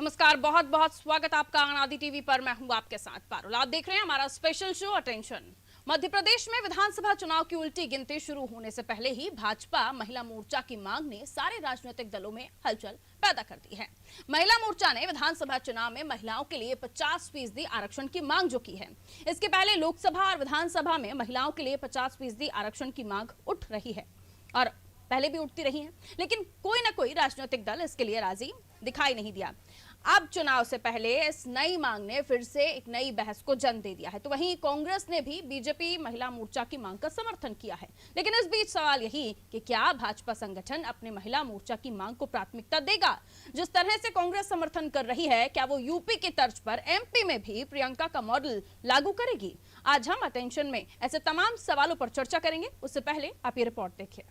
नमस्कार, बहुत बहुत स्वागत आपका आनंदी टीवी पर। मैं हूं आपके साथ पारुल। आप देख रहे हैं हमारा special show attention. Madhya Pradesh में विधानसभा चुनाव की उल्टी गिनती शुरू होने से पहले ही भाजपा महिला मोर्चा की मांग ने सारे राजनीतिक दलों में हलचल पैदा कर दी है। महिला मोर्चा ने विधानसभा चुनाव में महिलाओं के लिए 50% आरक्षण की मांग जो की है। इसके पहले लोकसभा और विधानसभा में महिलाओं के लिए 50% आरक्षण की मांग उठ रही है और पहले भी उठती रही है, लेकिन कोई ना कोई राजनीतिक दल इसके लिए राजी दिखाई नहीं दिया। अब चुनाव से पहले इस नई मांग ने फिर से एक नई बहस को जन्म दे दिया है। तो वहीं कांग्रेस ने भी बीजेपी महिला मोर्चा की मांग का समर्थन किया है। लेकिन इस बीच सवाल यही कि क्या भाजपा संगठन अपने महिला मोर्चा की मांग को प्राथमिकता देगा? जिस तरह से कांग्रेस समर्थन कर रही है, क्या वो यूपी की तर्ज पर एमपी में भी प्रियंका का मॉडल लागू करेगी? आज हम अटेंशन में ऐसे तमाम सवालों पर चर्चा करेंगे। उससे पहले आप ये रिपोर्ट देखिए।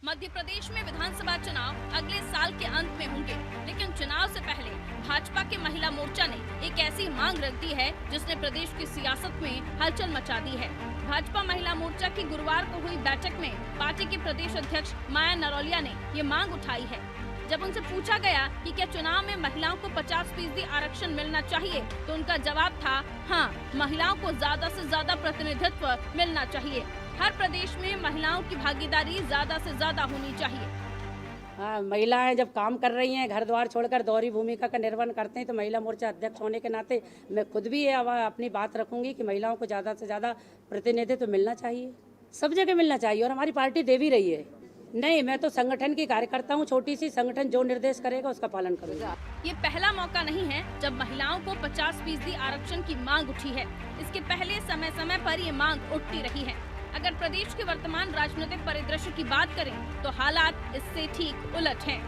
मध्य प्रदेश में विधानसभा चुनाव अगले साल के अंत में होंगे, लेकिन चुनाव से पहले भाजपा के महिला मोर्चा ने एक ऐसी मांग रख दी है जिसने प्रदेश की सियासत में हलचल मचा दी है। भाजपा महिला मोर्चा की गुरुवार को हुई बैठक में पार्टी के प्रदेश अध्यक्ष माया नरौलिया ने ये मांग उठाई है। जब उनसे पूछा गया कि क्या चुनाव में महिलाओं को 50% आरक्षण मिलना चाहिए, तो उनका जवाब था हाँ, महिलाओं को ज्यादा से ज्यादा प्रतिनिधित्व मिलना चाहिए। हर प्रदेश में महिलाओं की भागीदारी ज्यादा से ज्यादा होनी चाहिए। हाँ, महिलाएं जब काम कर रही हैं, घर द्वार छोड़कर दोहरी भूमिका का निर्वहन करते हैं, तो महिला मोर्चा अध्यक्ष होने के नाते मैं खुद भी ये अपनी बात रखूंगी कि महिलाओं को ज़्यादा से ज़्यादा प्रतिनिधित्व तो मिलना चाहिए, सब जगह मिलना चाहिए। और हमारी पार्टी दे भी रही है। नहीं, मैं तो संगठन की कार्यकर्ता हूँ, छोटी सी संगठन जो निर्देश करेगा उसका पालन करूँगा। ये पहला मौका नहीं है जब महिलाओं को 50% आरक्षण की मांग उठी है। इसके पहले समय समय पर ये मांग उठती रही है। अगर प्रदेश के वर्तमान राजनीतिक परिदृश्य की बात करें तो हालात इससे ठीक उलट हैं।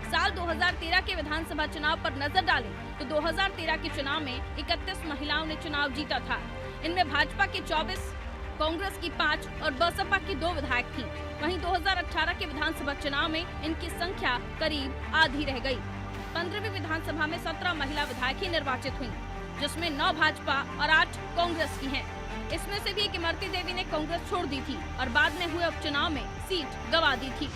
साल 2013 के विधानसभा चुनाव पर नजर डालें तो 2013 के चुनाव में 31 महिलाओं ने चुनाव जीता था। इनमें भाजपा की 24, कांग्रेस की 5 और बसपा की 2 विधायक थी। वहीं 2018 के विधानसभा चुनाव में इनकी संख्या करीब आधी रह गई। 15वीं विधानसभा में 17 महिला विधायक ही निर्वाचित हुई, जिसमें 9 भाजपा और 8 कांग्रेस की हैं। इसमें से भी एक इमरती देवी ने कांग्रेस छोड़ दी थी और बाद में हुए उपचुनाव में सीट गंवा दी थी।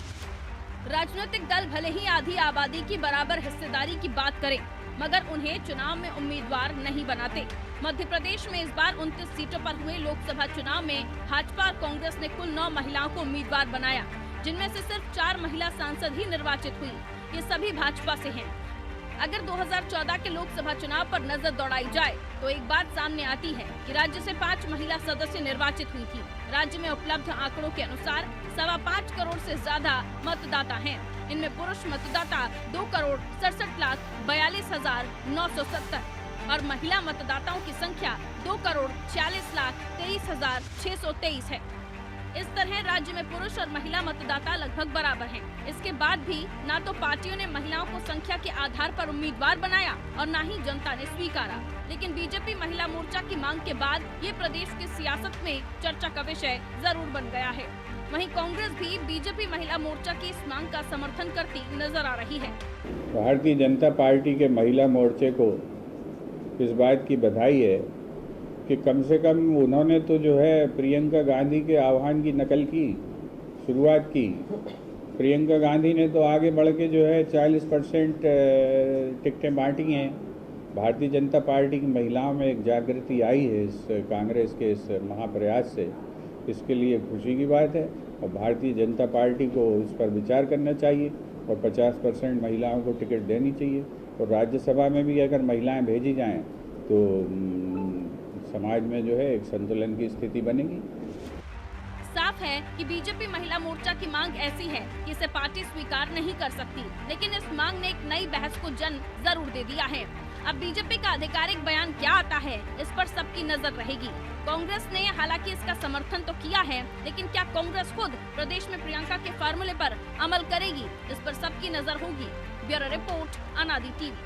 राजनीतिक दल भले ही आधी आबादी की बराबर हिस्सेदारी की बात करें, मगर उन्हें चुनाव में उम्मीदवार नहीं बनाते। मध्य प्रदेश में इस बार 29 सीटों पर हुए लोकसभा चुनाव में भाजपा और कांग्रेस ने कुल 9 महिलाओं को उम्मीदवार बनाया, जिनमें से सिर्फ 4 महिला सांसद ही निर्वाचित हुई। ये सभी भाजपा से हैं। अगर 2014 के लोकसभा चुनाव पर नजर दौड़ाई जाए तो एक बात सामने आती है कि राज्य से 5 महिला सदस्य निर्वाचित हुई थी। राज्य में उपलब्ध आंकड़ों के अनुसार 5.25 करोड़ से ज्यादा मतदाता हैं। इनमें पुरुष मतदाता 2,67,42,970 और महिला मतदाताओं की संख्या 2,46,23,623 है। इस तरह राज्य में पुरुष और महिला मतदाता लगभग बराबर हैं। इसके बाद भी ना तो पार्टियों ने महिलाओं को संख्या के आधार पर उम्मीदवार बनाया और ना ही जनता ने स्वीकारा। लेकिन बीजेपी महिला मोर्चा की मांग के बाद ये प्रदेश की सियासत में चर्चा का विषय जरूर बन गया है। वहीं कांग्रेस भी बीजेपी महिला मोर्चा की इस मांग का समर्थन करती नजर आ रही है। भारतीय जनता पार्टी के महिला मोर्चे को इस बात की बधाई है कि कम से कम उन्होंने तो जो है प्रियंका गांधी के आह्वान की नकल की, शुरुआत की। प्रियंका गांधी ने तो आगे बढ़ के जो है 40% टिकटें बांटी हैं। भारतीय जनता पार्टी की महिलाओं में एक जागृति आई है इस कांग्रेस के इस महाप्रयास से। इसके लिए खुशी की बात है और भारतीय जनता पार्टी को इस पर विचार करना चाहिए और 50% महिलाओं को टिकट देनी चाहिए। और राज्यसभा में भी अगर महिलाएं भेजी जाएं तो समाज में जो है एक संतुलन की स्थिति बनेगी। साफ है कि बीजेपी महिला मोर्चा की मांग ऐसी है कि इसे पार्टी स्वीकार नहीं कर सकती, लेकिन इस मांग ने एक नई बहस को जन्म जरूर दे दिया है। अब बीजेपी का आधिकारिक बयान क्या आता है, इस पर सबकी नजर रहेगी। कांग्रेस ने हालांकि इसका समर्थन तो किया है, लेकिन क्या कांग्रेस खुद प्रदेश में प्रियंका के फार्मूले पर अमल करेगी, इस पर सबकी नजर होगी। Bureau report, Anandi TV.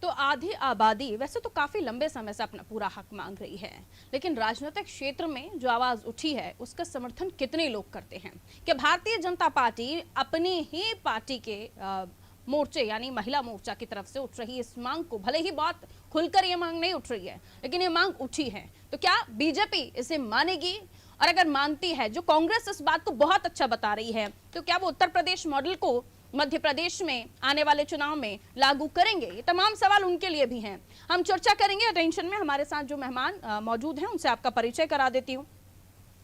तो आधी आबादी वैसे तो काफी लंबे समय से अपना पूरा हक मांग रही है, लेकिन राजनीतिक क्षेत्र में जो आवाज उठी है उसका समर्थन कितने लोग करते हैं? कि भारतीय जनता पार्टी अपनी ही पार्टी के मोर्चे यानी महिला मोर्चा की तरफ से उठ रही इस मांग को, भले ही बहुत खुलकर ये मांग नहीं उठ रही है, लेकिन ये मांग उठी है, तो क्या बीजेपी इसे मानेगी? और अगर मानती है, जो कांग्रेस इस बात को बहुत अच्छा बता रही है, तो क्या वो उत्तर प्रदेश मॉडल को मध्य प्रदेश में आने वाले चुनाव में लागू करेंगे? ये तमाम सवाल उनके लिए भी हैं। हम चर्चा करेंगे। अटेंशन में हमारे साथ जो मेहमान मौजूद हैं उनसे आपका परिचय करा देती हूँ।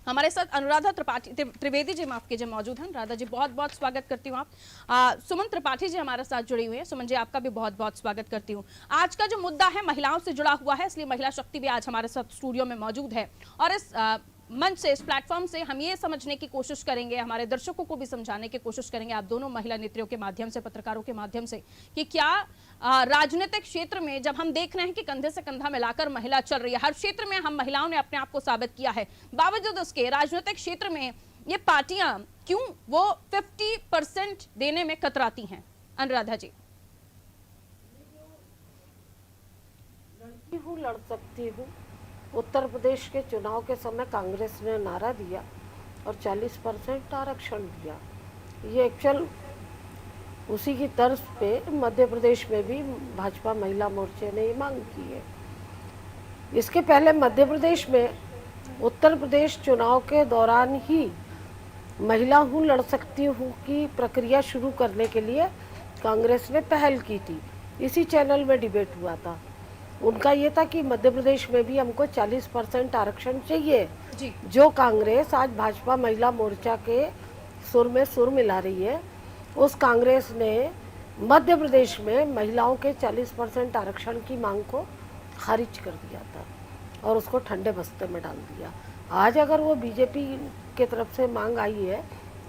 हमारे साथ अनुराधा त्रिवेदी जी, माफ कीजिए, मौजूद हैं। अनुराधा जी, बहुत बहुत स्वागत करती हूँ आप। सुमन त्रिपाठी जी हमारे साथ जुड़ी हुई है। सुमन जी, आपका भी बहुत बहुत स्वागत करती हूँ। आज का जो मुद्दा है महिलाओं से जुड़ा हुआ है, इसलिए महिला शक्ति भी आज हमारे साथ स्टूडियो में मौजूद है। और इस मंच से, इस प्लेटफॉर्म से हम ये समझने की कोशिश करेंगे, हमारे दर्शकों को भी समझाने की कोशिश करेंगे, आप दोनों महिला नेत्रियों के माध्यम से, पत्रकारों के माध्यम से, कि क्या राजनीतिक क्षेत्र में जब हम देख रहे हैं कि कंधे से कंधा मिलाकर महिला चल रही है, हर क्षेत्र में हम महिलाओं ने अपने आप को साबित किया है, बावजूद उसके राजनीतिक क्षेत्र में ये पार्टियां क्यों वो 50% देने में कतराती हैं? अनुराधा जी। लड़की हूँ, लड़ सकती हूँ। उत्तर प्रदेश के चुनाव के समय कांग्रेस ने नारा दिया और 40% आरक्षण दिया। ये एक्चुअल उसी की तर्ज पे मध्य प्रदेश में भी भाजपा महिला मोर्चे ने ये मांग की है। इसके पहले मध्य प्रदेश में उत्तर प्रदेश चुनाव के दौरान ही महिला हूँ, लड़ सकती हूँ की प्रक्रिया शुरू करने के लिए कांग्रेस ने पहल की थी। इसी चैनल में डिबेट हुआ था। उनका ये था कि मध्य प्रदेश में भी हमको 40% आरक्षण चाहिए जी। जो कांग्रेस आज भाजपा महिला मोर्चा के सुर में सुर मिला रही है, उस कांग्रेस ने मध्य प्रदेश में महिलाओं के 40% आरक्षण की मांग को खारिज कर दिया था और उसको ठंडे बस्ते में डाल दिया। आज अगर वो बीजेपी के तरफ से मांग आई है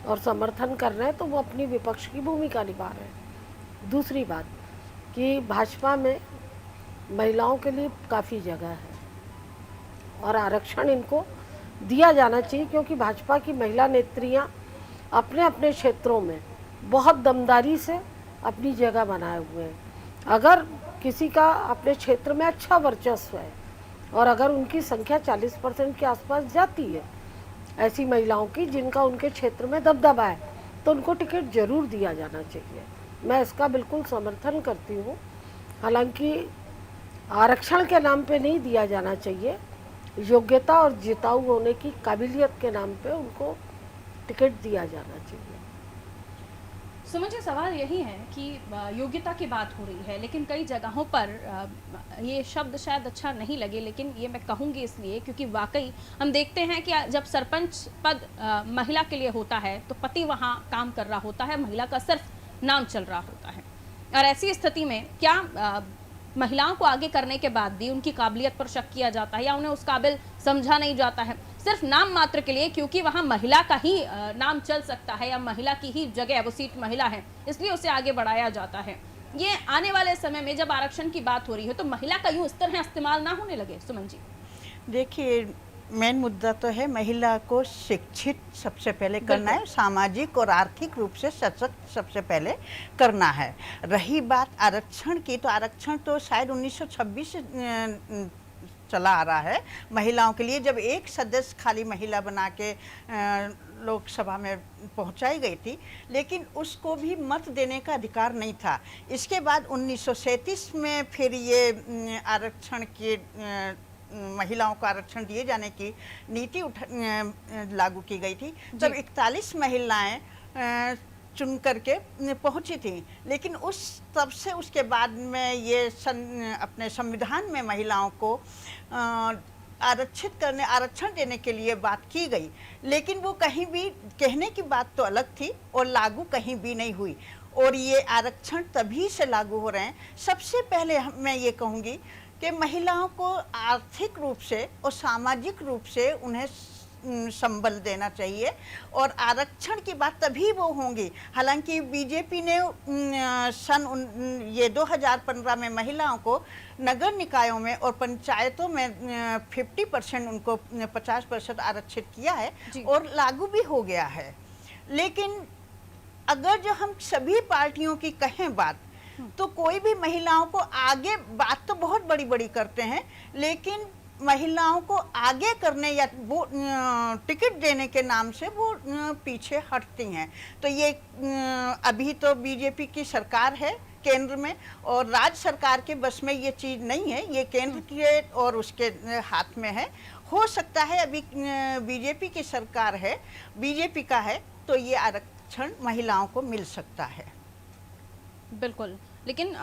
और समर्थन कर रहे हैं तो वो अपनी विपक्ष की भूमिका निभा रहे हैं। दूसरी बात कि भाजपा में महिलाओं के लिए काफ़ी जगह है और आरक्षण इनको दिया जाना चाहिए, क्योंकि भाजपा की महिला नेत्रियां अपने अपने क्षेत्रों में बहुत दमदारी से अपनी जगह बनाए हुए हैं। अगर किसी का अपने क्षेत्र में अच्छा वर्चस्व है और अगर उनकी संख्या 40% के आसपास जाती है ऐसी महिलाओं की जिनका उनके क्षेत्र में दबदबा है, तो उनको टिकट जरूर दिया जाना चाहिए। मैं इसका बिल्कुल समर्थन करती हूँ। हालांकि आरक्षण के नाम पे नहीं दिया जाना चाहिए, योग्यता और जिताऊ होने की काबिलियत के नाम पे उनको टिकट दिया जाना चाहिए। समझिए, सवाल यही है कि योग्यता की बात हो रही है, लेकिन कई जगहों पर ये शब्द शायद अच्छा नहीं लगे, लेकिन ये मैं कहूँगी इसलिए क्योंकि वाकई हम देखते हैं कि जब सरपंच पद महिला के लिए होता है तो पति वहाँ काम कर रहा होता है, महिला का सिर्फ नाम चल रहा होता है। और ऐसी स्थिति में क्या महिलाओं को आगे करने के बाद भी उनकी काबिलियत पर शक किया जाता है या उन्हें उस काबिल समझा नहीं जाता है, सिर्फ नाम मात्र के लिए, क्योंकि वहां महिला का ही नाम चल सकता है या महिला की ही जगह, वो सीट महिला है, इसलिए उसे आगे बढ़ाया जाता है। ये आने वाले समय में जब आरक्षण की बात हो रही है तो महिला का यूं इस तरह इस्तेमाल ना होने लगे। सुमन जी, देखिए, मेन मुद्दा तो है महिला को शिक्षित सबसे पहले करना है, सामाजिक और आर्थिक रूप से सशक्त सबसे पहले करना है। रही बात आरक्षण की, तो आरक्षण तो शायद 1926 से चला आ रहा है महिलाओं के लिए, जब एक सदस्य खाली महिला बना के लोकसभा में पहुंचाई गई थी, लेकिन उसको भी मत देने का अधिकार नहीं था। इसके बाद 1937 में फिर ये आरक्षण के महिलाओं को आरक्षण दिए जाने की नीति लागू की गई थी। तब 41 महिलाएं चुन करके पहुंची थी, लेकिन तब से उसके बाद में ये अपने संविधान में महिलाओं को आरक्षण देने के लिए बात की गई, लेकिन वो कहीं भी कहने की बात तो अलग थी और लागू कहीं भी नहीं हुई। और ये आरक्षण तभी से लागू हो रहे हैं। सबसे पहले मैं ये कहूँगी कि महिलाओं को आर्थिक रूप से और सामाजिक रूप से उन्हें संबल देना चाहिए और आरक्षण की बात तभी वो होंगी। हालांकि बीजेपी ने ये 2015 में महिलाओं को नगर निकायों में और पंचायतों में 50% उनको 50% आरक्षित किया है और लागू भी हो गया है। लेकिन अगर जो हम सभी पार्टियों की कहें बात, तो कोई भी महिलाओं को आगे, बात तो बहुत बड़ी बड़ी करते हैं, लेकिन महिलाओं को आगे करने या वो टिकट देने के नाम से वो पीछे हटती हैं। तो ये अभी तो बीजेपी की सरकार है केंद्र में, और राज्य सरकार के बस में ये चीज़ नहीं है, ये केंद्र के और उसके हाथ में है। हो सकता है अभी बीजेपी की सरकार है, बीजेपी का है, तो ये आरक्षण महिलाओं को मिल सकता है। बिल्कुल, लेकिन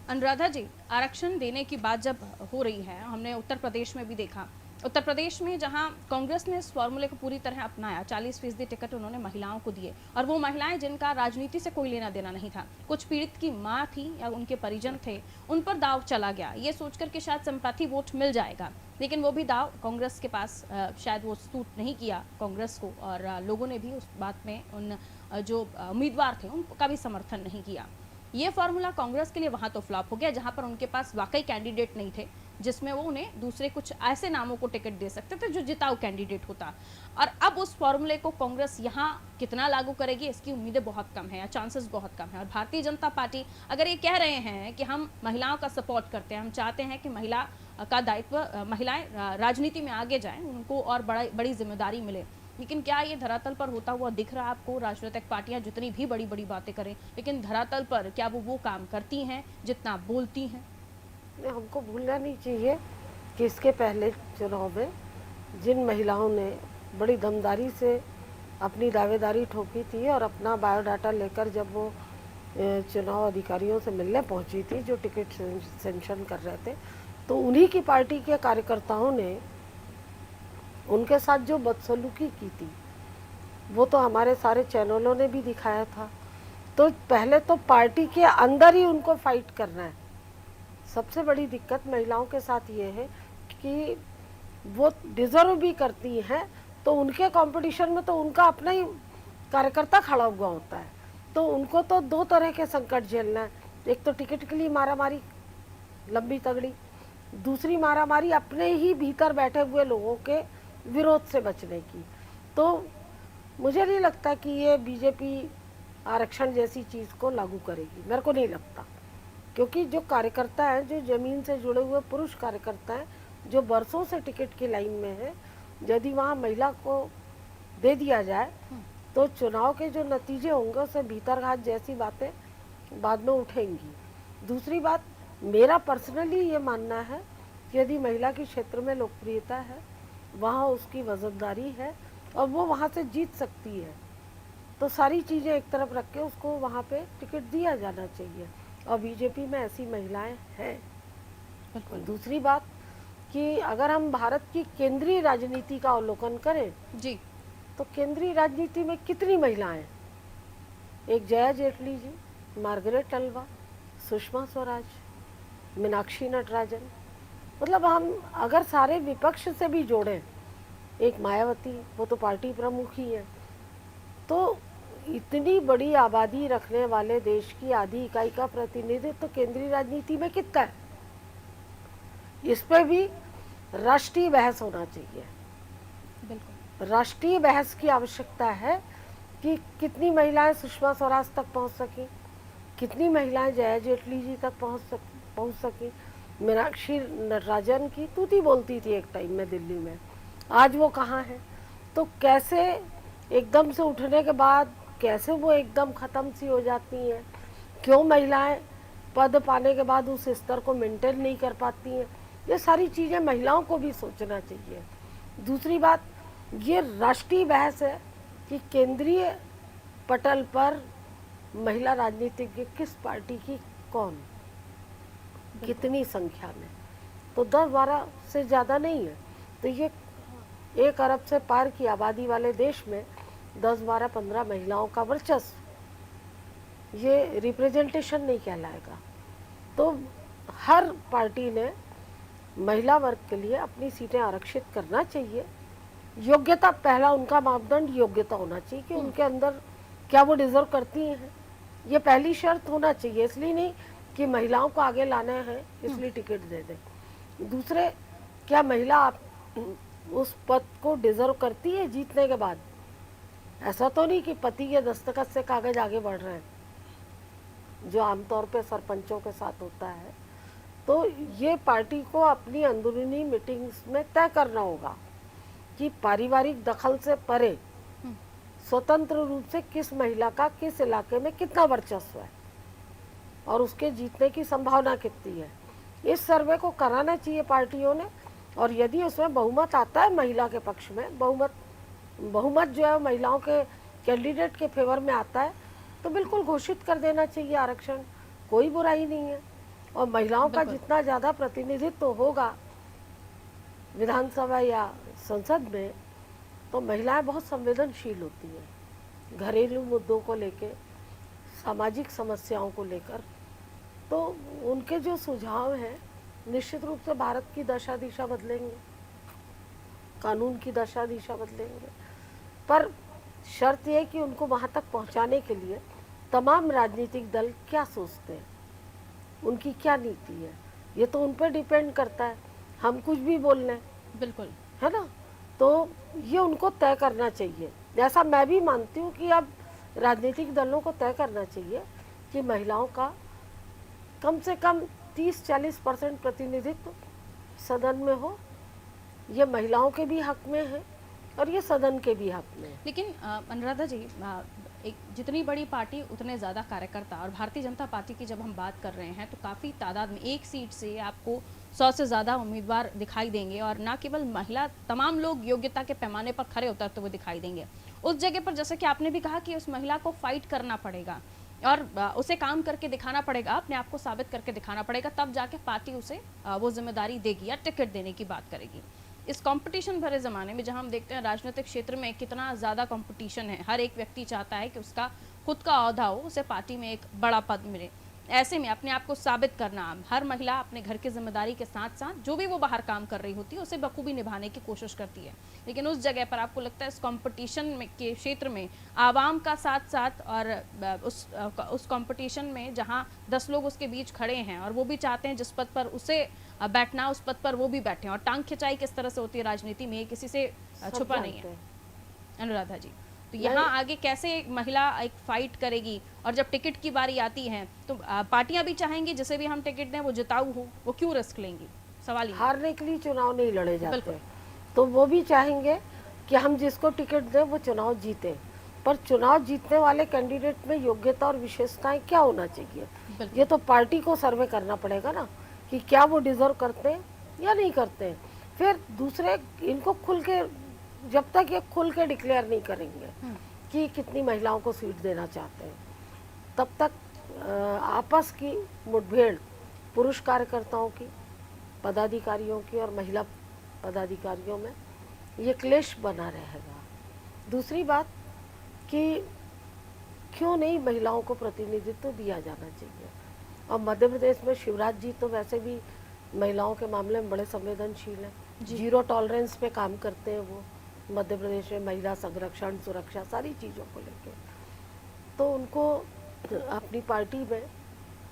अनुराधा जी, आरक्षण देने की बात जब हो रही है, हमने उत्तर प्रदेश में भी देखा, उत्तर प्रदेश में जहां कांग्रेस ने इस फॉर्मूले को पूरी तरह अपनाया, 40% टिकट उन्होंने महिलाओं को दिए, और वो महिलाएं जिनका राजनीति से कोई लेना देना नहीं था, कुछ पीड़ित की मां थी या उनके परिजन थे, उन पर दाव चला गया, ये सोचकर कि शायद संप्रति वोट मिल जाएगा, लेकिन वो भी दाव कांग्रेस के पास शायद वो सूट नहीं किया कांग्रेस को, और लोगों ने भी उस बात में उन जो उम्मीदवार थे उनका भी समर्थन नहीं किया। ये फॉर्मूला कांग्रेस के लिए वहां तो फ्लॉप हो गया जहां पर उनके पास वाकई कैंडिडेट नहीं थे, जिसमें वो उन्हें दूसरे कुछ ऐसे नामों को टिकट दे सकते थे जो जिताऊ कैंडिडेट होता। और अब उस फॉर्मूले को कांग्रेस यहाँ कितना लागू करेगी, इसकी उम्मीदें बहुत कम है या चांसेस बहुत कम है। और भारतीय जनता पार्टी अगर ये कह रहे हैं कि हम महिलाओं का सपोर्ट करते हैं, हम चाहते हैं कि महिला का दायित्व, महिलाएं राजनीति में आगे जाएं, उनको और बड़ी जिम्मेदारी मिले, लेकिन क्या ये धरातल पर होता हुआ दिख रहा है आपको? राजनीतिक पार्टियां जितनी भी बड़ी बड़ी बातें करें, लेकिन धरातल पर क्या वो काम करती हैं जितना बोलती हैं? हमको भूलना नहीं चाहिए कि इसके पहले चुनाव में जिन महिलाओं ने बड़ी दमदारी से अपनी दावेदारी ठोकी थी और अपना बायोडाटा लेकर जब वो चुनाव अधिकारियों से मिलने पहुंची थी जो टिकट सेंक्शन कर रहे थे, तो उन्हीं की पार्टी के कार्यकर्ताओं ने उनके साथ जो बदसलूकी की थी वो तो हमारे सारे चैनलों ने भी दिखाया था। तो पहले तो पार्टी के अंदर ही उनको फाइट करना है। सबसे बड़ी दिक्कत महिलाओं के साथ ये है कि वो डिजर्व भी करती हैं, तो उनके कंपटीशन में तो उनका अपना ही कार्यकर्ता खड़ा हुआ होता है, तो उनको तो दो तरह के संकट झेलना है। एक तो टिकट के लिए मारामारी लंबी तगड़ी, दूसरी मारामारी अपने ही भीतर बैठे हुए लोगों के विरोध से बचने की। तो मुझे नहीं लगता कि ये बीजेपी आरक्षण जैसी चीज़ को लागू करेगी, मेरे को नहीं लगता, क्योंकि जो कार्यकर्ता हैं, जो ज़मीन से जुड़े हुए पुरुष कार्यकर्ता हैं, जो बरसों से टिकट की लाइन में है, यदि वहाँ महिला को दे दिया जाए तो चुनाव के जो नतीजे होंगे उससे भीतरघात जैसी बातें बाद में उठेंगी। दूसरी बात, मेरा पर्सनली ये मानना है कि यदि महिला के क्षेत्र में लोकप्रियता है, वहाँ उसकी वजनदारी है और वो वहाँ से जीत सकती है, तो सारी चीज़ें एक तरफ रख के उसको वहाँ पे टिकट दिया जाना चाहिए, और बीजेपी में ऐसी महिलाएं हैं। दूसरी बात कि अगर हम भारत की केंद्रीय राजनीति का अवलोकन करें जी, तो केंद्रीय राजनीति में कितनी महिलाएं हैं? एक जया जेटली जी, मार्गरेट अल्वा, सुषमा स्वराज, मीनाक्षी नटराजन, मतलब हम अगर सारे विपक्ष से भी जोड़ें, एक मायावती, वो तो पार्टी प्रमुख ही है, तो इतनी बड़ी आबादी रखने वाले देश की आधी इकाई का प्रतिनिधित्व तो केंद्रीय राजनीति में कितना है? इस पे भी राष्ट्रीय बहस होना चाहिए। बिल्कुल राष्ट्रीय बहस की आवश्यकता है कि कितनी महिलाएं सुषमा स्वराज तक पहुंच सकी, कितनी महिलाएं जया जेटली जी तक पहुंच सकी। मीनाक्षी नटराजन की तूती बोलती थी एक टाइम में दिल्ली में, आज वो कहाँ है? तो कैसे एकदम से उठने के बाद कैसे वो एकदम ख़त्म सी हो जाती हैं? क्यों महिलाएं पद पाने के बाद उस स्तर को मेंटेन नहीं कर पाती हैं? ये सारी चीज़ें महिलाओं को भी सोचना चाहिए। दूसरी बात, ये राष्ट्रीय बहस है कि केंद्रीय पटल पर महिला राजनीतिज्ञ किस पार्टी की कौन, कितनी संख्या में, तो 10-12 से ज़्यादा नहीं है। तो ये 1 अरब से पार की आबादी वाले देश में 10-12-15 महिलाओं का वर्चस्व, ये रिप्रेजेंटेशन नहीं कहलाएगा। तो हर पार्टी ने महिला वर्ग के लिए अपनी सीटें आरक्षित करना चाहिए। योग्यता, पहला उनका मापदंड योग्यता होना चाहिए कि उनके अंदर क्या वो डिजर्व करती हैं, ये पहली शर्त होना चाहिए। इसलिए नहीं कि महिलाओं को आगे लाना है इसलिए टिकट दे दें। दूसरे, क्या महिला आप उस पद को डिजर्व करती है जीतने के बाद? ऐसा तो नहीं कि पति के दस्तखत से कागज आगे बढ़ रहे हैं, जो आमतौर पे सरपंचों के साथ होता है। तो ये पार्टी को अपनी अंदरूनी मीटिंग्स में तय करना होगा कि पारिवारिक दखल से परे स्वतंत्र रूप से किस महिला का किस इलाके में कितना वर्चस्व है और उसके जीतने की संभावना कितनी है। इस सर्वे को कराना चाहिए पार्टियों ने, और यदि उसमें बहुमत आता है महिला के पक्ष में, बहुमत जो है महिलाओं के कैंडिडेट के फेवर में आता है, तो बिल्कुल घोषित कर देना चाहिए आरक्षण, कोई बुराई नहीं है। और महिलाओं का जितना ज़्यादा प्रतिनिधित्व होगा विधानसभा या संसद में, तो महिलाएं बहुत संवेदनशील होती हैं घरेलू मुद्दों को लेके, सामाजिक समस्याओं को लेकर। तो उनके जो सुझाव हैं निश्चित रूप से भारत की दशा दिशा बदलेंगे, कानून की दशा दिशा बदलेंगे। पर शर्त यह कि उनको वहाँ तक पहुँचाने के लिए तमाम राजनीतिक दल क्या सोचते हैं, उनकी क्या नीति है, ये तो उन पर डिपेंड करता है। हम कुछ भी बोल लें, बिल्कुल, है ना, तो ये उनको तय करना चाहिए। जैसा मैं भी मानती हूँ कि अब राजनीतिक दलों को तय करना चाहिए कि महिलाओं का कम से कम 30-40% प्रतिनिधित्व सदन में हो। ये महिलाओं के भी हक में है और ये सदन के भी हक में है। लेकिन अनुराधा जी, एक जितनी बड़ी पार्टी उतने ज़्यादा कार्यकर्ता, और भारतीय जनता पार्टी की जब हम बात कर रहे हैं तो काफ़ी तादाद में, एक सीट से आपको 100 से ज़्यादा उम्मीदवार दिखाई देंगे, और ना केवल महिला, तमाम लोग योग्यता के पैमाने पर खरे उतरते हुए दिखाई देंगे। उस जगह पर जैसे कि आपने भी कहा कि उस महिला को फाइट करना पड़ेगा और उसे काम करके दिखाना पड़ेगा, अपने आप को साबित करके दिखाना पड़ेगा, तब जाके पार्टी उसे वो जिम्मेदारी देगी या टिकट देने की बात करेगी। इस कंपटीशन भरे ज़माने में जहां हम देखते हैं राजनीतिक क्षेत्र में कितना ज़्यादा कंपटीशन है, हर एक व्यक्ति चाहता है कि उसका खुद का ओहदा हो, उसे पार्टी में एक बड़ा पद मिले। ऐसे में अपने आप को साबित करना, हर महिला अपने घर की जिम्मेदारी के साथ साथ जो भी वो बाहर काम कर रही होती है उसे बखूबी निभाने की कोशिश करती है। लेकिन उस जगह पर आपको लगता है इस कंपटीशन में के क्षेत्र में आवाम का साथ साथ, और उस कंपटीशन में जहां 10 लोग उसके बीच खड़े हैं और वो भी चाहते हैं जिस पद पर उसे बैठना, उस पद पर वो भी बैठे, और टांग खिंचाई किस तरह से होती है राजनीति में, किसी से छुपा नहीं है। अनुराधा जी, तो यहाँ आगे कैसे महिला एक फाइट करेगी, और जब टिकट की बारी आती है तो पार्टियां भी चाहेंगी जिसे भी हम टिकट दें वो जिताऊ हो, वो क्यों रिस्क लेंगी? सवाल ये। हारने के लिए चुनाव नहीं लड़े जाते, तो वो भी चाहेंगे कि हम जिसको टिकट दें वो चुनाव जीते। पर चुनाव जीतने वाले कैंडिडेट में योग्यता और विशेषताएं क्या होना चाहिए, ये तो पार्टी को सर्वे करना पड़ेगा ना, कि क्या वो डिजर्व करते हैं या नहीं करते हैं। फिर दूसरे इनको खुल के, जब तक ये खुल के डिक्लेयर नहीं करेंगे कि कितनी महिलाओं को सीट देना चाहते हैं, तब तक आपस की मुठभेड़ पुरुष कार्यकर्ताओं की, पदाधिकारियों की और महिला पदाधिकारियों में ये क्लेश बना रहेगा। दूसरी बात कि क्यों नहीं महिलाओं को प्रतिनिधित्व दिया जाना चाहिए। और मध्य प्रदेश में शिवराज जी तो वैसे भी महिलाओं के मामले में बड़े संवेदनशील हैं, 0 टॉलरेंस पे काम करते हैं वो मध्य प्रदेश में, महिला संरक्षण, सुरक्षा, सारी चीज़ों को लेकर। तो उनको अपनी पार्टी में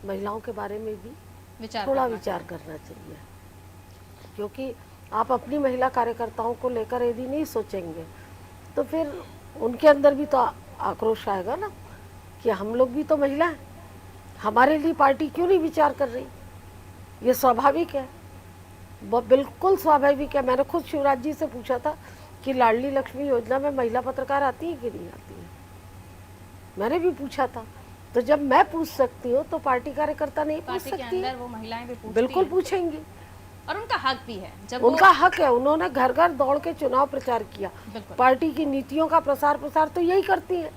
महिलाओं के बारे में भी थोड़ा विचार करना चाहिए, क्योंकि आप अपनी महिला कार्यकर्ताओं को लेकर यदि नहीं सोचेंगे तो फिर उनके अंदर भी तो आक्रोश आएगा ना कि हम लोग भी तो महिला हैं, हमारे लिए पार्टी क्यों नहीं विचार कर रही। ये स्वाभाविक है, बिल्कुल स्वाभाविक है। मैंने खुद शिवराज जी से पूछा था कि लाडली लक्ष्मी योजना में महिला पत्रकार आती है कि नहीं आती है, मैंने भी पूछा था। तो जब मैं पूछ सकती हूँ तो पार्टी कार्यकर्ता नहीं पूछ सकती है? वो महिलाएं भी पूछती बिल्कुल पूछेंगी, और उनका हक भी है। जब उनका हक है, उन्होंने घर घर दौड़ के चुनाव प्रचार किया, पार्टी की नीतियों का प्रसार तो यही करती है।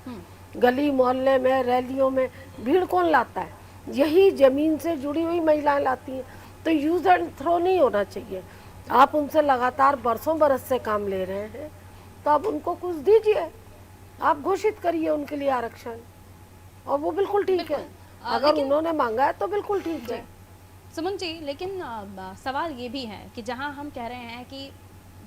गली मोहल्ले में, रैलियों में भीड़ कौन लाता है? यही जमीन से जुड़ी हुई महिलाएं लाती हैं। तो यूज एंड थ्रो नहीं होना चाहिए। आप उनसे लगातार बरसों बरस से काम ले रहे हैं, तो आप उनको कुछ दीजिए, आप घोषित करिए उनके लिए आरक्षण, और वो बिल्कुल ठीक है। अगर उन्होंने मांगा है तो बिल्कुल ठीक है। सुमन जी, लेकिन सवाल ये भी है कि जहां हम कह रहे हैं कि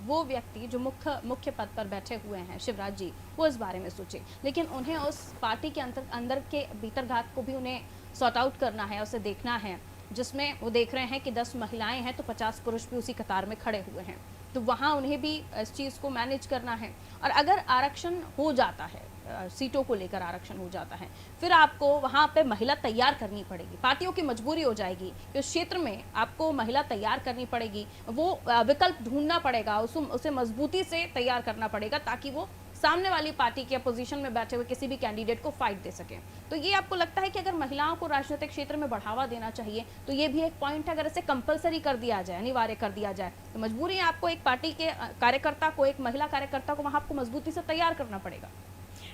वो व्यक्ति जो मुख्य पद पर बैठे हुए हैं शिवराज जी, वो इस बारे में सोचे, लेकिन उन्हें उस पार्टी के अंदर के भीतरघात को भी उन्हें सॉर्ट आउट करना है, उसे देखना है, जिसमें वो देख रहे हैं कि 10 महिलाएं हैं तो 50 पुरुष भी उसी कतार में खड़े हुए हैं। तो वहाँ उन्हें भी इस चीज़ को मैनेज करना है। और अगर आरक्षण हो जाता है, सीटों को लेकर आरक्षण हो जाता है, फिर आपको वहाँ पे महिला तैयार करनी पड़ेगी। पार्टियों की मजबूरी हो जाएगी कि उस क्षेत्र में आपको महिला तैयार करनी पड़ेगी, वो विकल्प ढूंढना पड़ेगा, उसे मजबूती से तैयार करना पड़ेगा ताकि वो सामने वाली पार्टी के अपोजिशन में बैठे हुए किसी भी कैंडिडेट को फाइट दे सके। तो ये आपको लगता है कि अगर महिलाओं को राजनीतिक क्षेत्र में बढ़ावा देना चाहिए तो ये भी एक पॉइंट है, अगर इसे कंपलसरी कर दिया जाए, अनिवार्य कर दिया जाए, तो मजबूरी है आपको एक पार्टी के कार्यकर्ता को, एक महिला कार्यकर्ता को वहाँ आपको मजबूती से तैयार करना पड़ेगा।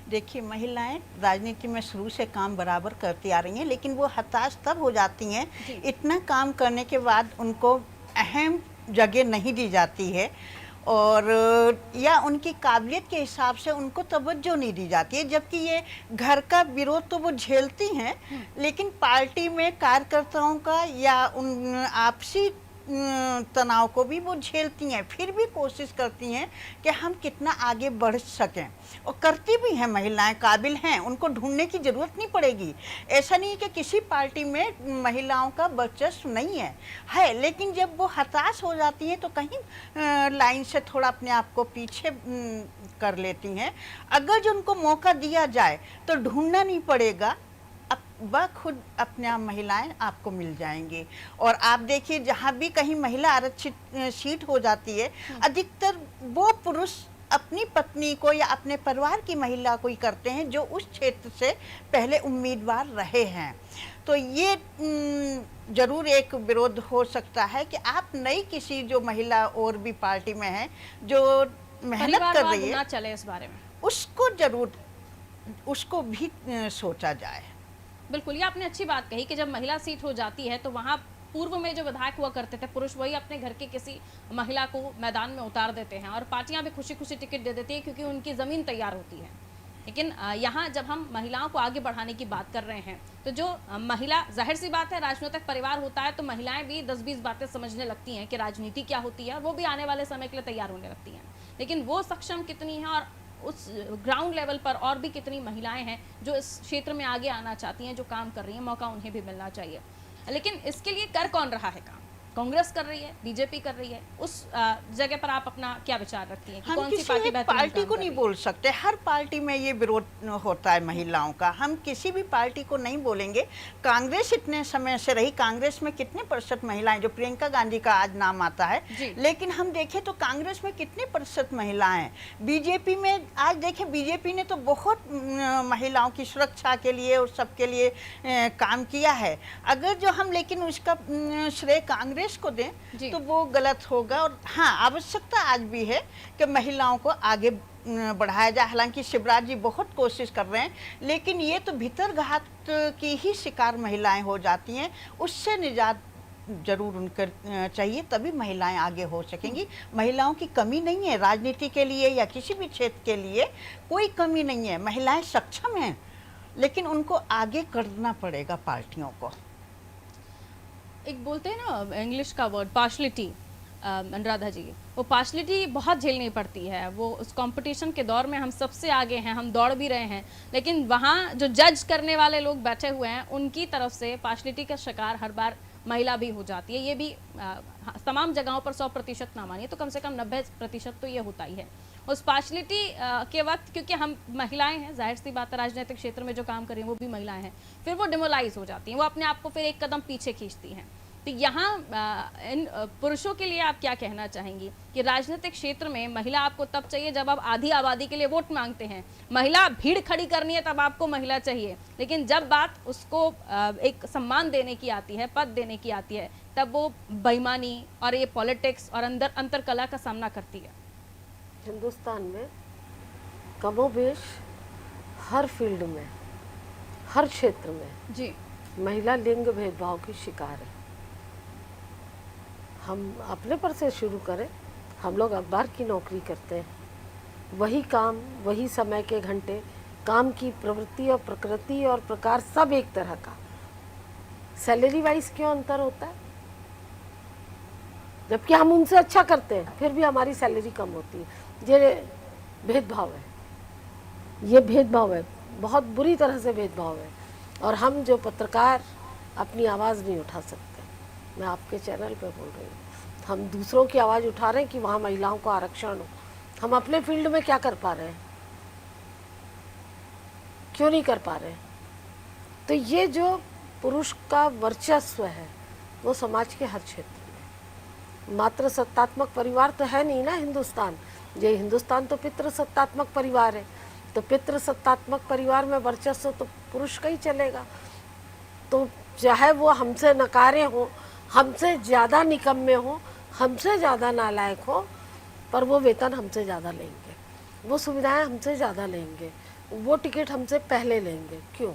देखिए, महिलाएं राजनीति में शुरू से काम बराबर करती आ रही हैं, लेकिन वो हताश तब हो जाती हैं इतना काम करने के बाद उनको अहम जगह नहीं दी जाती है, और या उनकी काबिलियत के हिसाब से उनको तवज्जो नहीं दी जाती है। जबकि ये घर का विरोध तो वो झेलती हैं, लेकिन पार्टी में कार्यकर्ताओं का या उन आपसी तनाव को भी वो झेलती हैं, फिर भी कोशिश करती हैं कि हम कितना आगे बढ़ सकें, और करती भी हैं। महिलाएं काबिल हैं, उनको ढूंढने की ज़रूरत नहीं पड़ेगी। ऐसा नहीं है कि किसी पार्टी में महिलाओं का वर्चस्व नहीं है, लेकिन जब वो हताश हो जाती हैं तो कहीं लाइन से थोड़ा अपने आप को पीछे कर लेती हैं। अगर जो उनको मौका दिया जाए तो ढूंढना नहीं पड़ेगा, वह खुद अपने आप महिलाएं आपको मिल जाएंगी। और आप देखिए, जहाँ भी कहीं महिला आरक्षित सीट हो जाती है, अधिकतर वो पुरुष अपनी पत्नी को या अपने परिवार की महिला को ही करते हैं जो उस क्षेत्र से पहले उम्मीदवार रहे हैं। तो ये जरूर एक विरोध हो सकता है कि आप नई किसी जो महिला और भी पार्टी में है जो मेहनत कर रही है, चले इस बारे में उसको जरूर उसको भी सोचा जाए। बिल्कुल, ये आपने अच्छी बात कही कि जब महिला सीट हो जाती है तो वहाँ पूर्व में जो विधायक हुआ करते थे पुरुष, वही अपने घर के किसी महिला को मैदान में उतार देते हैं और पार्टियां भी खुशी खुशी टिकट दे देती है क्योंकि उनकी ज़मीन तैयार होती है। लेकिन यहाँ जब हम महिलाओं को आगे बढ़ाने की बात कर रहे हैं तो जो महिला, जाहिर सी बात है, राजनीतिक परिवार होता है तो महिलाएं भी 10-20 बातें समझने लगती हैं कि राजनीति क्या होती है, वो भी आने वाले समय के लिए तैयार होने लगती हैं। लेकिन वो सक्षम कितनी है और उस ग्राउंड लेवल पर और भी कितनी महिलाएं हैं जो इस क्षेत्र में आगे आना चाहती हैं, जो काम कर रही हैं, मौका उन्हें भी मिलना चाहिए। लेकिन इसके लिए कर कौन रहा है काम? कांग्रेस कर रही है, बीजेपी कर रही है। उस जगह पर आप अपना क्या विचार रखती हैं कि हम कौन सी किसी पार्टी एक पार्टी को नहीं बोल सकते, हर पार्टी में ये विरोध होता है महिलाओं का। हम किसी भी पार्टी को नहीं बोलेंगे। कांग्रेस इतने समय से रही, कांग्रेस में कितने प्रतिशत महिलाएं, जो प्रियंका गांधी का आज नाम आता है, लेकिन हम देखें तो कांग्रेस में कितने प्रतिशत महिलाएं। बीजेपी में आज देखें, बीजेपी ने तो बहुत महिलाओं की सुरक्षा के लिए और सबके लिए काम किया है। अगर जो हम लेकिन उसका श्रेय कांग्रेस को दें तो वो गलत होगा। और हाँ, आवश्यकता आज भी है कि महिलाओं को आगे बढ़ाया जाए। हालांकि शिवराज जी बहुत कोशिश कर रहे हैं, लेकिन ये तो भीतर घात की ही शिकार महिलाएं हो जाती हैं। उससे निजात जरूर उनकर चाहिए, तभी महिलाएं आगे हो सकेंगी। महिलाओं की कमी नहीं है राजनीति के लिए या किसी भी क्षेत्र के लिए, कोई कमी नहीं है। महिलाएं सक्षम हैं, लेकिन उनको आगे करना पड़ेगा पार्टियों को। एक बोलते हैं ना इंग्लिश का वर्ड पार्शलिटी, अनुराधा जी, वो पार्शलिटी बहुत झेलनी पड़ती है। वो उस कंपटीशन के दौर में हम सबसे आगे हैं, हम दौड़ भी रहे हैं, लेकिन वहाँ जो जज करने वाले लोग बैठे हुए हैं उनकी तरफ से पार्शलिटी का शिकार हर बार महिला भी हो जाती है। ये भी तमाम जगहों पर 100% ना मानिए तो कम से कम 90% तो ये होता ही है। उस पार्शलिटी के वक्त, क्योंकि हम महिलाएं हैं, जाहिर सी बात है राजनीतिक क्षेत्र में जो काम कर रही हैं वो भी महिलाएं हैं, फिर वो डिमोलाइज हो जाती हैं, वो अपने आप को फिर एक कदम पीछे खींचती हैं। तो यहाँ इन पुरुषों के लिए आप क्या कहना चाहेंगी कि राजनीतिक क्षेत्र में महिला आपको तब चाहिए जब आप आधी आबादी के लिए वोट मांगते हैं, महिला भीड़ खड़ी करनी है तब आपको महिला चाहिए, लेकिन जब बात उसको एक सम्मान देने की आती है, पद देने की आती है, तब वो बेईमानी और ये पॉलिटिक्स और अंतर कला का सामना करती है। हिंदुस्तान में कमोबेश हर फील्ड में, हर क्षेत्र में जी महिला लिंग भेदभाव की शिकार है। हम अपने पर से शुरू करें, हम लोग अखबार की नौकरी करते हैं, वही काम, वही समय के घंटे, काम की प्रवृत्ति और प्रकृति और प्रकार सब एक तरह का, सैलरी वाइज क्यों अंतर होता है? जबकि हम उनसे अच्छा करते हैं फिर भी हमारी सैलरी कम होती है। ये भेदभाव है, ये भेदभाव है, बहुत बुरी तरह से भेदभाव है। और हम जो पत्रकार अपनी आवाज़ नहीं उठा सकते, मैं आपके चैनल पे बोल रही हूँ, हम दूसरों की आवाज़ उठा रहे हैं कि वहाँ महिलाओं को आरक्षण हो। हम अपने फील्ड में क्या कर पा रहे हैं? क्यों नहीं कर पा रहे? तो ये जो पुरुष का वर्चस्व है वो समाज के हर क्षेत्र में, मात्र सत्तात्मक परिवार तो है नहीं ना हिंदुस्तान। ये हिंदुस्तान तो पितृसत्तात्मक परिवार है, तो पितृसत्तात्मक परिवार में वर्चस्व तो पुरुष का ही चलेगा। तो चाहे वो हमसे नकारे हो, हमसे ज़्यादा निकम्मे हो, हमसे ज़्यादा नालायक हो, पर वो वेतन हमसे ज़्यादा लेंगे, वो सुविधाएं हमसे ज़्यादा लेंगे, वो टिकट हमसे पहले लेंगे। क्यों?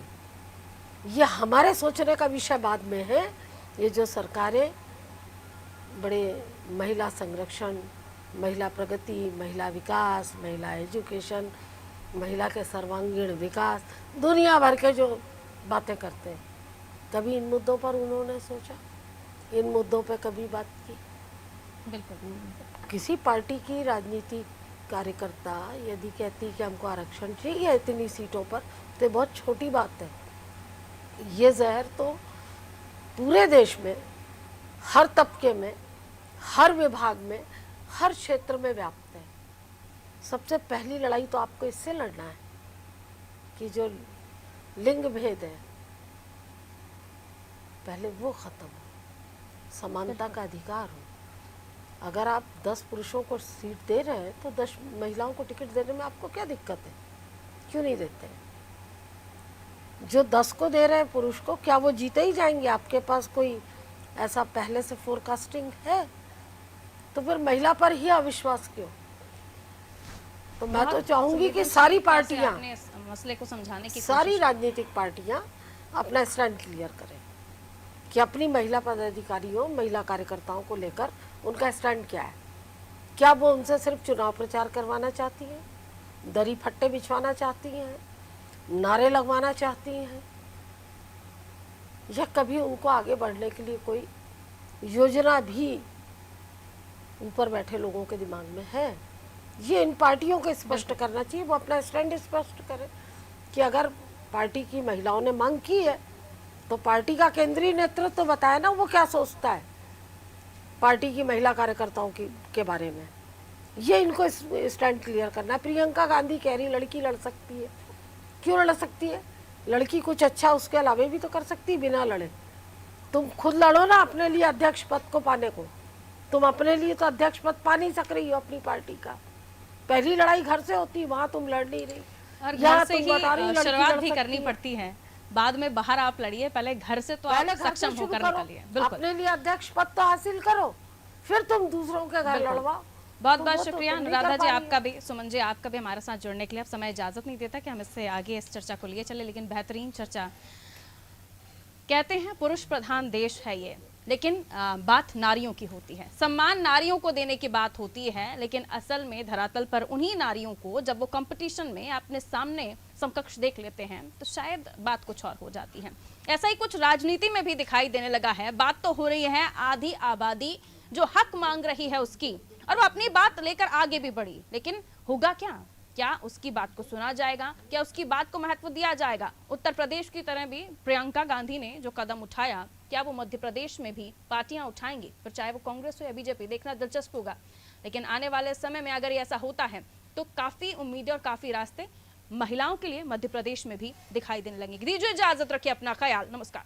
ये हमारे सोचने का विषय बाद में है। ये जो सरकारें बड़े महिला संरक्षण, महिला प्रगति, महिला विकास, महिला एजुकेशन, महिला के सर्वांगीण विकास, दुनिया भर के जो बातें करते हैं, कभी इन मुद्दों पर उन्होंने सोचा? इन मुद्दों पर कभी बात की? बिल्कुल। किसी पार्टी की राजनीति कार्यकर्ता यदि कहती कि हमको आरक्षण चाहिए इतनी सीटों पर, तो बहुत छोटी बात है। ये जहर तो पूरे देश में, हर तबके में, हर विभाग में, हर क्षेत्र में व्याप्त है। सबसे पहली लड़ाई तो आपको इससे लड़ना है कि जो लिंग भेद है पहले वो खत्म हो, समानता का अधिकार हो। अगर आप 10 पुरुषों को सीट दे रहे हैं तो 10 महिलाओं को टिकट देने में आपको क्या दिक्कत है? क्यों नहीं देते? जो 10 को दे रहे हैं पुरुष को, क्या वो जीते ही जाएंगे? आपके पास कोई ऐसा पहले से फोरकास्टिंग है? तो फिर महिला पर ही अविश्वास क्यों? तो मैं तो चाहूंगी कि सारी पार्टियां, मसले को समझाने की सारी राजनीतिक पार्टियां अपना स्टैंड क्लियर करें कि अपनी महिला पदाधिकारियों, महिला कार्यकर्ताओं को लेकर उनका स्टैंड क्या है। क्या वो उनसे सिर्फ चुनाव प्रचार करवाना चाहती हैं, दरी फट्टे बिछवाना चाहती हैं, नारे लगवाना चाहती हैं, या कभी उनको आगे बढ़ने के लिए कोई योजना भी ऊपर बैठे लोगों के दिमाग में है? ये इन पार्टियों को स्पष्ट करना चाहिए। वो अपना स्टैंड स्पष्ट करें कि अगर पार्टी की महिलाओं ने मांग की है तो पार्टी का केंद्रीय नेतृत्व तो बताए ना वो क्या सोचता है पार्टी की महिला कार्यकर्ताओं के बारे में। ये इनको स्टैंड क्लियर करना है। प्रियंका गांधी कह रही लड़की लड़ सकती है। क्यों लड़ सकती है? लड़की कुछ अच्छा उसके अलावा भी तो कर सकती है बिना लड़े। तुम खुद लड़ो ना अपने लिए अध्यक्ष पद को पाने को। तुम अपने लिए तो अध्यक्ष पद पा नहीं सक रही हो अपनी पार्टी का। पहली लड़ाई घर से होती, वहां तुम लड़ नहीं रही, और घर से ही शुरुआत भी करनी पड़ती है। बाद में बाहर आप लड़िए, पहले घर से तो आप सक्षम होकर निकलिए। बिल्कुल, अपने लिए अध्यक्ष पद तो हासिल करो, फिर तुम दूसरों के घर लड़वाओ। बहुत बहुत शुक्रिया अनुराधा जी आपका भी, सुमन जी आपका भी हमारे साथ जुड़ने के लिए। अब समय इजाजत नहीं देता कि हम इससे आगे इस चर्चा को लिए चले, लेकिन बेहतरीन चर्चा। कहते हैं पुरुष प्रधान देश है ये, लेकिन बात नारियों की होती है, सम्मान नारियों को देने की बात होती है, लेकिन असल में धरातल पर उन्हीं नारियों को जब वो कंपटीशन में अपने सामने समकक्ष देख लेते हैं तो शायद बात कुछ और हो जाती है। ऐसा ही कुछ राजनीति में भी दिखाई देने लगा है। बात तो हो रही है आधी आबादी जो हक मांग रही है उसकी, और वो अपनी बात लेकर आगे भी बढ़ी, लेकिन होगा क्या? क्या उसकी बात को सुना जाएगा? क्या उसकी बात को महत्व दिया जाएगा? उत्तर प्रदेश की तरह भी प्रियंका गांधी ने जो कदम उठाया, क्या वो मध्य प्रदेश में भी पार्टियां उठाएंगी? फिर चाहे वो कांग्रेस हो या बीजेपी, देखना दिलचस्प होगा। लेकिन आने वाले समय में अगर ऐसा होता है तो काफी उम्मीदें और काफी रास्ते महिलाओं के लिए मध्य प्रदेश में भी दिखाई देने लगेंगे। दीजिए इजाजत, रखिए अपना ख्याल। नमस्कार।